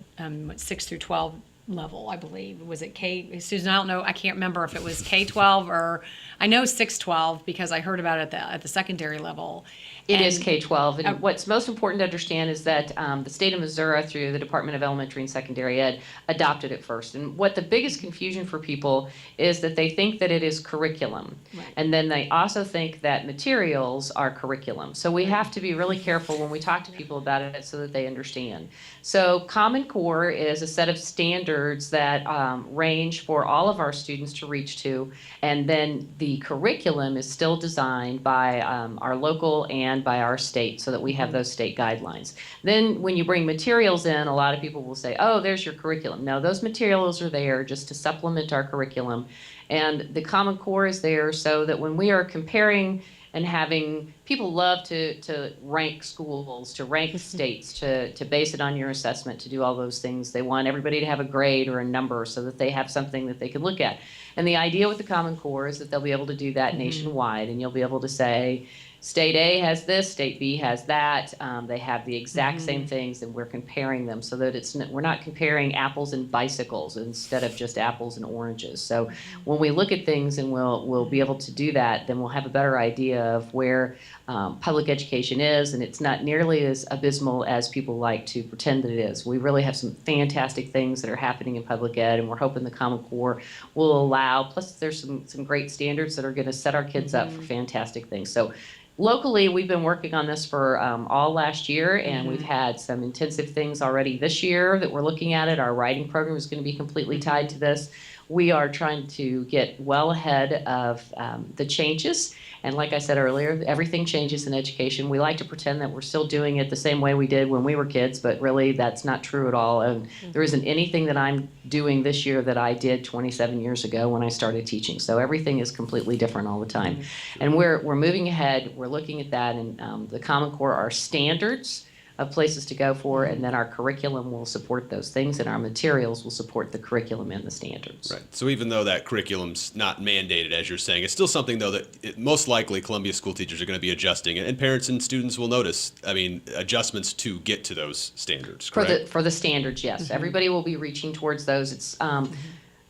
6 through 12 level, I believe. Was it K? Susan, I don't know. I can't remember if it was K-12 or I know 6-12 because I heard about it at the secondary level. It is K-12, and what's most important to understand is that the state of Missouri, through the Department of Elementary and Secondary Ed, adopted it first. And what the biggest confusion for people is that they think that it is curriculum, and then they also think that materials are curriculum. So we have to be really careful when we talk to people about it so that they understand. So Common Core is a set of standards that range for all of our students to reach to, and then the curriculum is still designed by our local and by our state so that we have those state guidelines. Then when you bring materials in, a lot of people will say, oh, there's your curriculum. No, those materials are there just to supplement our curriculum. And the Common Core is there so that when we are comparing and having, people love to rank schools, to rank states, to base it on your assessment, to do all those things. They want everybody to have a grade or a number so that they have something that they can look at. And the idea with the Common Core is that they'll be able to do that nationwide, and you'll be able to say, State A has this, State B has that. They have the exact same things, and we're comparing them so that we're not comparing apples and bicycles instead of just apples and oranges. So when we look at things and we'll be able to do that, then we'll have a better idea of where public education is, and it's not nearly as abysmal as people like to pretend that it is. We really have some fantastic things that are happening in public ed, and we're hoping the Common Core will allow, plus there's some great standards that are going to set our kids up for fantastic things. So locally, we've been working on this for all last year, and we've had some intensive things already this year that we're looking at it. Our writing program is going to be completely tied to this. We are trying to get well ahead of the changes. And like I said earlier, everything changes in education. We like to pretend that we're still doing it the same way we did when we were kids, but really that's not true at all. And there isn't anything that I'm doing this year that I did 27 years ago when I started teaching. So everything is completely different all the time. And we're moving ahead. We're looking at that. And the Common Core are standards of places to go for, and then our curriculum will support those things, and our materials will support the curriculum and the standards. Right. So even though that curriculum's not mandated, as you're saying, it's still something, though, that most likely Columbia school teachers are going to be adjusting, and parents and students will notice, adjustments to get to those standards, correct? For the standards, yes. Everybody will be reaching towards those. It's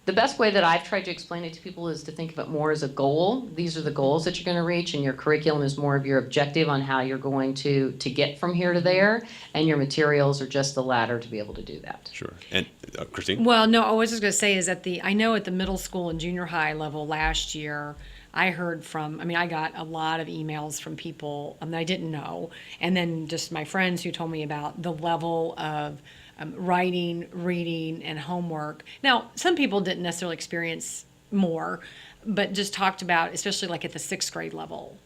the best way that I've tried to explain it to people is to think of it more as a goal. These are the goals that you're going to reach, and your curriculum is more of your objective on how you're going to get from here to there, and your materials are just the ladder to be able to do that. Sure. And Christine? Well, no, I was just going to say is I know at the middle school and junior high level last year, I heard I got a lot of emails from people that I didn't know, and then just my friends who told me about the level of writing, reading, and homework. Now, some people didn't necessarily experience more, but just talked about, especially like at the 6th grade level,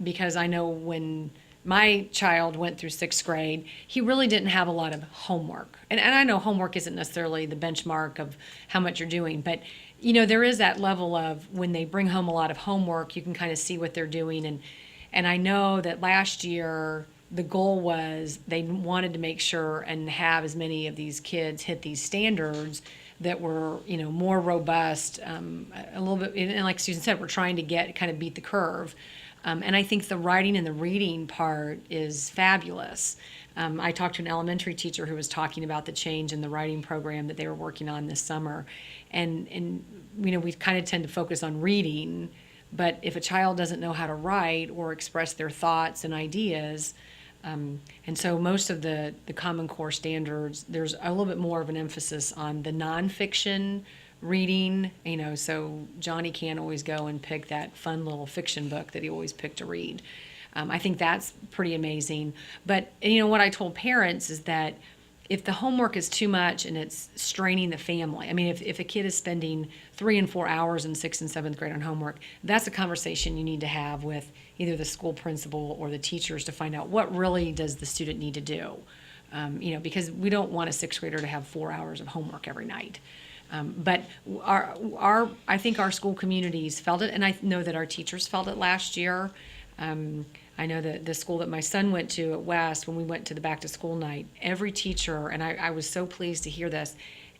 because I know when my child went through 6th grade, he really didn't have a lot of homework. And I know homework isn't necessarily the benchmark of how much you're doing, but there is that level of when they bring home a lot of homework, you can kind of see what they're doing. And I know that last year, the goal was they wanted to make sure and have as many of these kids hit these standards that were, more robust, a little bit, and like Susan said, we're trying to beat the curve. And I think the writing and the reading part is fabulous. I talked to an elementary teacher who was talking about the change in the writing program that they were working on this summer. And we kind of tend to focus on reading, but if a child doesn't know how to write or express their thoughts and ideas, and so most of the Common Core standards, there's a little bit more of an emphasis on the nonfiction reading, so Johnny can't always go and pick that fun little fiction book that he always picked to read. I think that's pretty amazing. But, what I told parents is that if the homework is too much and it's straining the family, if a kid is spending 3 and 4 hours in 6th and 7th grade on homework, that's a conversation you need to have with either the school principal or the teachers to find out what really does the student need to do. Because we don't want a 6th grader to have 4 hours of homework every night. But I think our school communities felt it, and I know that our teachers felt it last year. I know that the school that my son went to at West, when we went to the back to school night, every teacher, and I was so pleased to hear this,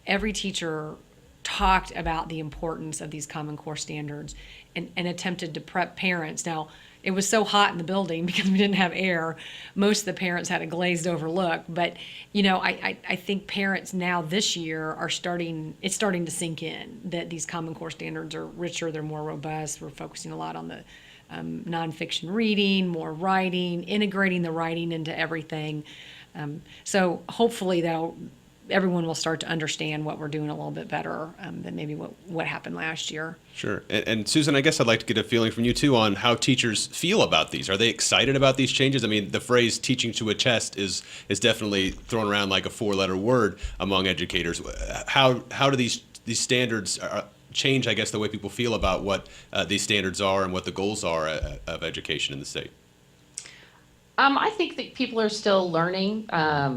every teacher talked about the importance of these Common Core standards and attempted to prep parents. Now, it was so hot in the building because we didn't have air. Most of the parents had a glazed over look. But, I think parents now this year it's starting to sink in that these Common Core standards are richer, they're more robust. We're focusing a lot on the nonfiction reading, more writing, integrating the writing into everything. So hopefully everyone will start to understand what we're doing a little bit better than maybe what happened last year. Sure. And Susan, I guess I'd like to get a feeling from you too on how teachers feel about these. Are they excited about these changes? The phrase teaching to a test is definitely thrown around like a 4-letter word among educators. How do these standards change, I guess, the way people feel about what these standards are and what the goals are of education in the state? I think that people are still learning.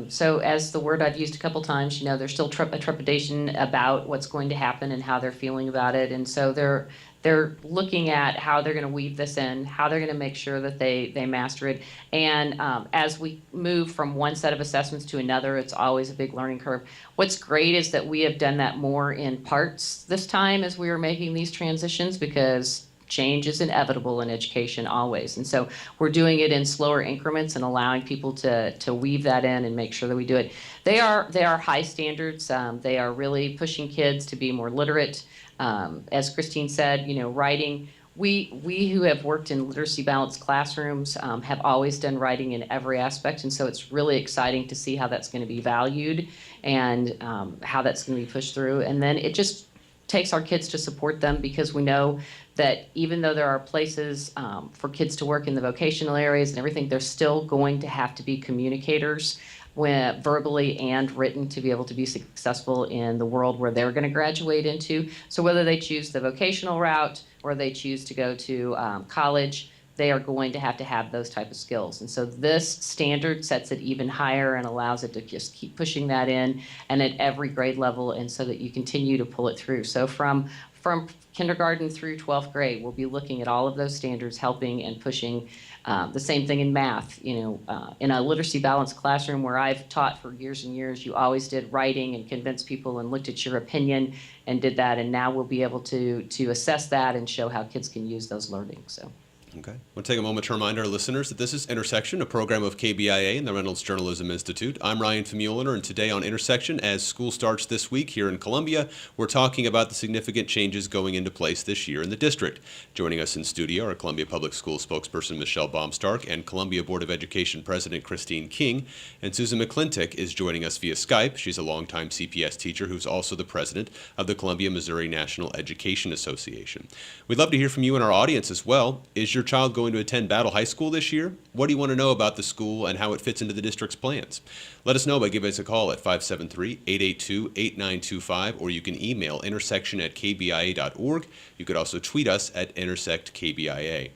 So as the word I've used a couple times, there's still a trepidation about what's going to happen and how they're feeling about it. And so they're looking at how they're going to weave this in, how they're going to make sure that they master it. And as we move from one set of assessments to another, it's always a big learning curve. What's great is that we have done that more in parts this time as we were making these transitions, because change is inevitable in education always. And so we're doing it in slower increments and allowing people to weave that in and make sure that we do it. They are high standards. They are really pushing kids to be more literate. As Christine said, writing, we who have worked in literacy balanced classrooms have always done writing in every aspect. And so it's really exciting to see how that's going to be valued and how that's going to be pushed through. And then it just takes our kids to support them, because we know that even though there are places for kids to work in the vocational areas and everything, they're still going to have to be communicators verbally and written to be able to be successful in the world where they're going to graduate into. So whether they choose the vocational route or they choose to go to college, they are going to have those type of skills. And so this standard sets it even higher and allows it to just keep pushing that in and at every grade level, and so that you continue to pull it through. So from kindergarten through 12th grade, we'll be looking at all of those standards, helping and pushing. The same thing in math. In a literacy balanced classroom where I've taught for years and years, you always did writing and convinced people and looked at your opinion and did that. And now we'll be able to assess that and show how kids can use those learning. So. Okay. We'll take a moment to remind our listeners that this is Intersection, a program of KBIA and the Reynolds Journalism Institute. I'm Ryan Famuliner, and today on Intersection, as school starts this week here in Columbia, we're talking about the significant changes going into place this year in the district. Joining us in studio are Columbia Public Schools spokesperson Michelle Baumstark and Columbia Board of Education President Christine King. And Susan McClintock is joining us via Skype. She's a longtime CPS teacher who's also the president of the Columbia Missouri National Education Association. We'd love to hear from you and our audience as well. Is your child going to attend Battle High School this year? What do you want to know about the school and how it fits into the district's plans? Let us know by giving us a call at 573-882-8925, or you can email intersection@kbia.org. You could also tweet us at intersectkbia.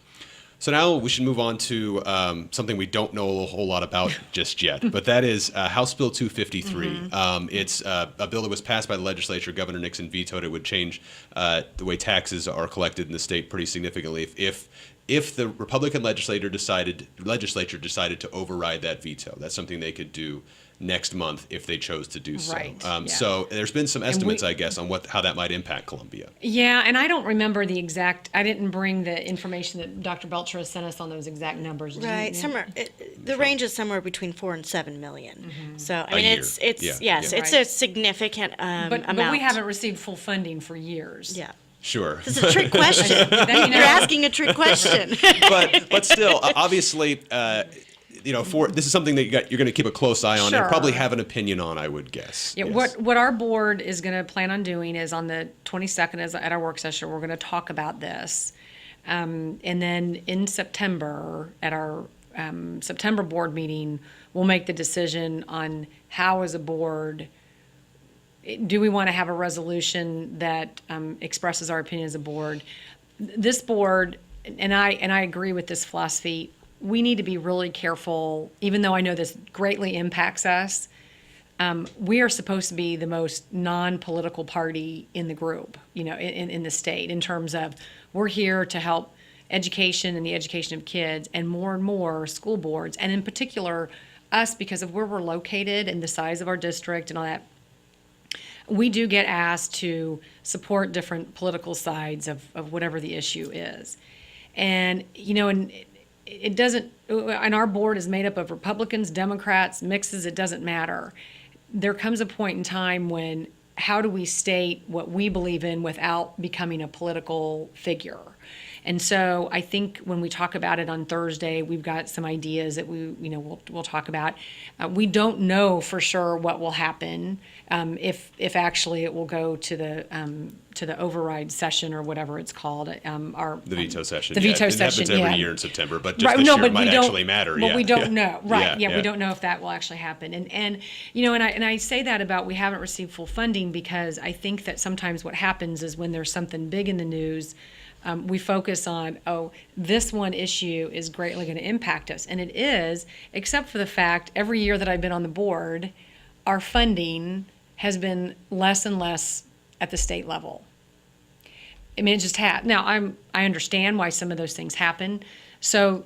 So now we should move on to something we don't know a whole lot about just yet, but that is House Bill 253. It's a bill that was passed by the legislature. Governor Nixon vetoed it. Would change the way taxes are collected in the state pretty significantly if if the Republican legislature decided to override that veto. That's something they could do next month if they chose to do so. Right, yeah. So there's been some estimates, we- I guess, on how that might impact Columbia. Yeah, and I don't remember the exact, I didn't bring the information that Dr. Belcher has sent us on those exact numbers. Did you, Right, Nick? somewhere, the range is somewhere between 4 and 7 million. So, I mean, year. it's, Yeah, yes, yeah. it's Right. a significant But amount. we haven't received full funding for years. Yeah. Sure. This is a trick question. Then, You're asking a trick question. but still, obviously, this is something that you're going to keep a close eye on and Sure. probably have an opinion on, I would guess. Yeah, Yes. what our board is going to plan on doing is on the 22nd at our work session, we're going to talk about this. And then in September, at our September board meeting, we'll make the decision on how as a board, do we want to have a resolution that expresses our opinion as a board? This board, and I agree with this philosophy, we need to be really careful, even though I know this greatly impacts us. We are supposed to be the most non-political party in the group, in the state, in terms of we're here to help education and the education of kids, and more school boards, and in particular us, because of where we're located and the size of our district and all that. We do get asked to support different political sides of whatever the issue is. And, and it doesn't, and our board is made up of Republicans, Democrats, mixes, it doesn't matter. There comes a point in time when, how do we state what we believe in without becoming a political figure? And so I think when we talk about it on Thursday, we've got some ideas that we'll talk about. We don't know for sure what will happen, if actually it will go to the override session or whatever it's called. The veto session. The veto it session. happens every Yeah. year in September, but just this year it might actually matter. But we don't know. Right. Yeah, We don't know if that will actually happen. And I say that about we haven't received full funding because I think that sometimes what happens is when there's something big in the news, we focus on, this one issue is greatly going to impact us. And it is, except for the fact every year that I've been on the board, our funding has been less and less at the state level. I mean, it just had. Now, I understand why some of those things happen. So,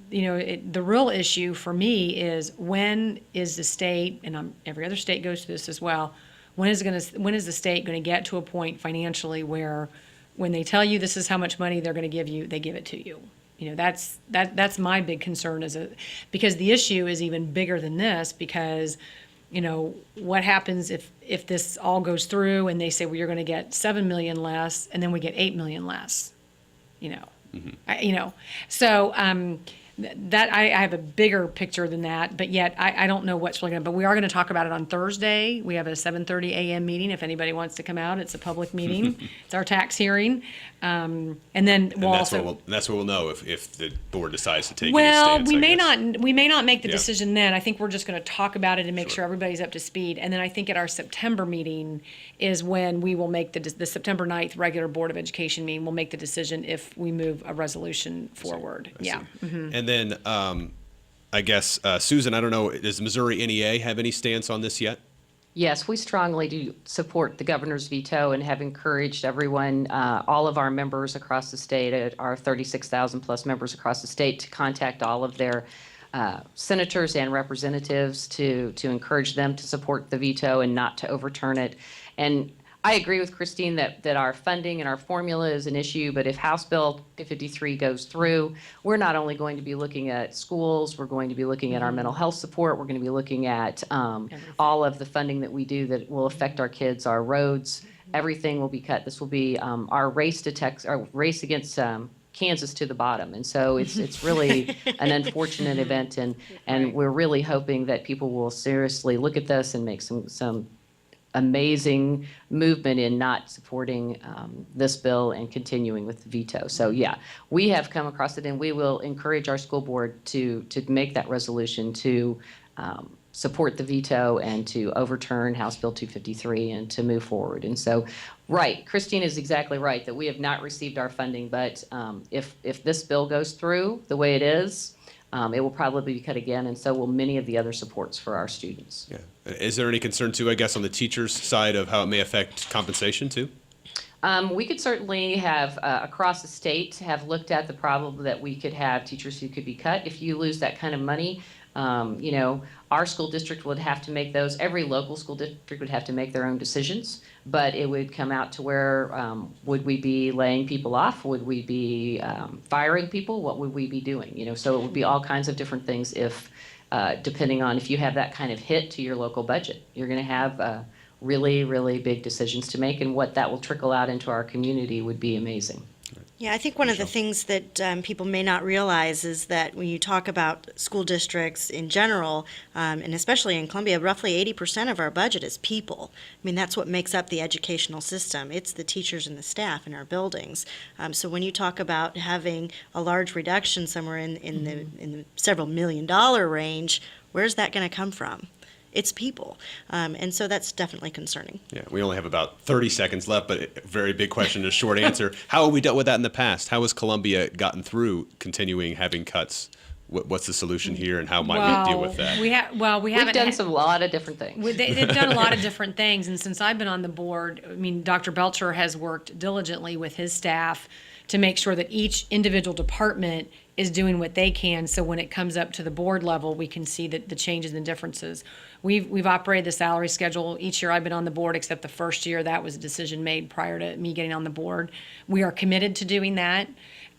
the real issue for me is when is the state, and every other state goes through this as well, when is the state going to get to a point financially where when they tell you this is how much money they're going to give you, they give it to you. That's my big concern because the issue is even bigger than this because, what happens if this all goes through and they say, well, you're going to get 7 million less and then we get 8 million less, so, that I have a bigger picture than that, but yet I don't know what's really going to, but we are going to talk about it on Thursday. We have a 7:30 a.m. meeting. If anybody wants to come out, it's a public meeting. It's our tax hearing. And then we'll that's also. where we'll know if the board decides to take any Well, stance, we I may guess. we may not make the Yeah. decision then. I think we're just going to talk about it and make Sure. sure everybody's up to speed. And then I think at our September meeting is when we will make the September 9th regular Board of Education meeting. We'll make the decision if we move a resolution forward. I see. Yeah. And then I guess, Susan, I don't know, does Missouri NEA have any stance on this yet? Yes, we strongly do support the governor's veto and have encouraged everyone, all of our members across the state, our 36,000 plus members across the state, to contact all of their senators and representatives to encourage them to support the veto and not to overturn it. And I agree with Christine that our funding and our formula is an issue, but if House Bill 253 goes through, we're not only going to be looking at schools, we're going to be looking at our mental health support, we're going to be looking at all of the funding that we do that will affect our kids, our roads, everything will be cut. This will be our race against Kansas to the bottom. And so it's really an unfortunate event, and we're really hoping that people will seriously look at this and make some amazing movement in not supporting this bill and continuing with the veto. So yeah, we have come across it, and we will encourage our school board to make that resolution to support the veto and to overturn House Bill 253 and to move forward. And so, right, Christine is exactly right that we have not received our funding, but if this bill goes through the way it is, it will probably be cut again, and so will many of the other supports for our students. Yeah. Is there any concern too, I guess, on the teachers' side of how it may affect compensation too? We could certainly have, across the state, have looked at the problem that we could have teachers who could be cut. If you lose that kind of money, our school district would have to make those, every local school district would have to make their own decisions, but it would come out to where, would we be laying people off? Would we be firing people? What would we be doing? So it would be all kinds of different things if, depending on if you have that kind of hit to your local budget. You're going to have really, really big decisions to make, and what that will trickle out into our community would be amazing. Yeah, I think one of the things that people may not realize is that when you talk about school districts in general, and especially in Columbia, roughly 80% of our budget is people. I mean, that's what makes up the educational system. It's the teachers and the staff in our buildings. So when you talk about having a large reduction somewhere in the several $1 million range, where's that going to come from? It's people. And so that's definitely concerning. Yeah, we only have about 30 seconds left, but a very big question, a short answer. How have we dealt with that in the past? How has Columbia gotten through continuing having cuts? What's the solution here, and how might we deal with that? We haven't. We've done a lot of different things. They've done a lot of different things, and since I've been on the board, I mean, Dr. Belcher has worked diligently with his staff to make sure that each individual department is doing what they can, so when it comes up to the board level, we can see the changes and differences. We've operated the salary schedule each year I've been on the board, except the first year. That was a decision made prior to me getting on the board. We are committed to doing that.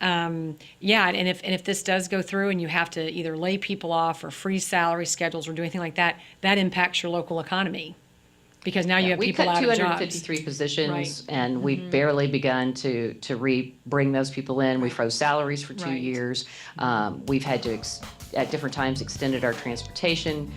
And if this does go through and you have to either lay people off or freeze salary schedules or do anything like that, that impacts your local economy. Because now you have people out of jobs. We cut 253 positions, Right. and we've barely begun to bring those people in. We froze salaries for 2 Right. years. We've had to, at different times, extended our transportation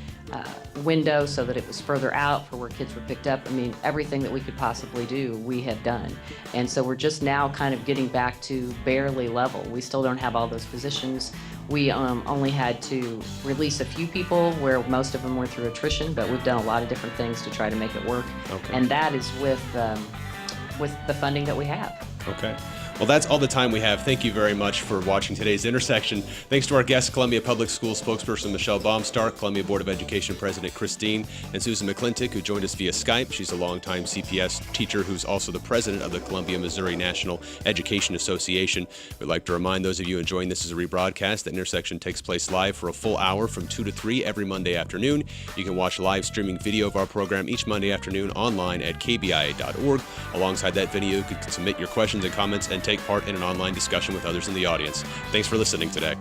window so that it was further out for where kids were picked up. I mean, everything that we could possibly do, we have done. And so we're just now kind of getting back to barely level. We still don't have all those positions. We only had to release a few people, where most of them were through attrition, but we've done a lot of different things to try to make it work. Okay. And that is with the funding that we have. Okay. Well, that's all the time we have. Thank you very much for watching today's Intersection. Thanks to our guests, Columbia Public Schools spokesperson Michelle Baumstark, Columbia Board of Education President Christine, and Susan McClintock, who joined us via Skype. She's a longtime CPS teacher who's also the president of the Columbia, Missouri National Education Association. We'd like to remind those of you enjoying this as a rebroadcast that Intersection takes place live for a full hour from 2 to 3 every Monday afternoon. You can watch live streaming video of our program each Monday afternoon online at kbia.org. Alongside that video, you can submit your questions and comments and take part in an online discussion with others in the audience. Thanks for listening today.